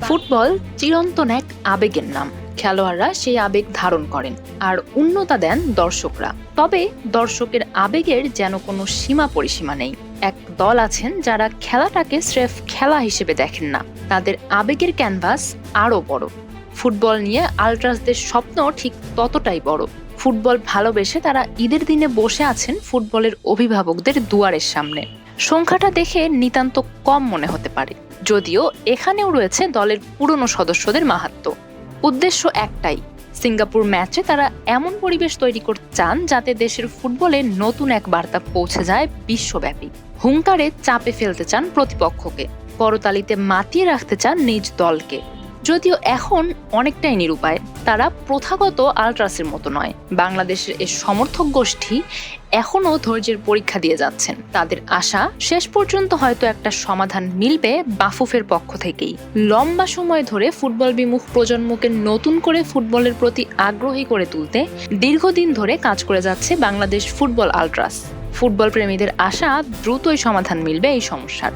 Football চিরন্তন এক আবেগের নাম। খেলোয়াড়রা সেই আবেগ ধারণ করেন আর উন্নতা দেন দর্শকরা। তবে দর্শকের আবেগের যেন কোনো সীমা পরিসীমা নেই। এক দল আছেন যারা খেলাটাকে স্রেফ খেলা হিসেবে দেখেন না, তাদের আবেগের ক্যানভাস আরো বড়। ফুটবল নিয়ে আলট্রাসদের স্বপ্ন ঠিক ততটাই বড়। ফুটবল ভালোবেসে তারা ঈদের দিনে বসে আছেন ফুটবলের অভিভাবকদের দুয়ারের সামনে। সংখ্যাটা দেখে নিতান্ত কম মনে হতে পারে, যদিও এখানেও রয়েছে দলের পুরনো সদস্যদের মাহাত্ম্য। উদ্দেশ্য একটাই, সিঙ্গাপুর ম্যাচে তারা এমন পরিবেশ তৈরি করতে চান যাতে দেশের ফুটবলে নতুন এক বার্তা পৌঁছে যায় বিশ্বব্যাপী। হুঙ্কারে চাপে ফেলতে চান প্রতিপক্ষকে, করতালিতে মাতিয়ে রাখতে চান নিজ দলকে। যদিও এখন অনেকটাই নিরুপায়, তারা প্রথাগত আলট্রাসের মতো নয়। বাংলাদেশের এই সমর্থক গোষ্ঠী এখনও ধৈর্যের পরীক্ষা দিয়ে যাচ্ছেন। তাদের আশা শেষ পর্যন্ত হয়তো একটা সমাধান মিলবে বাফুফের পক্ষ থেকেই। লম্বা সময় ধরে ফুটবল বিমুখ প্রজন্মকে নতুন করে ফুটবলের প্রতি আগ্রহী করে তুলতে দীর্ঘদিন ধরে কাজ করে যাচ্ছে বাংলাদেশ ফুটবল আলট্রাস। ফুটবল প্রেমীদের আশা দ্রুতই সমাধান মিলবে এই সমস্যার।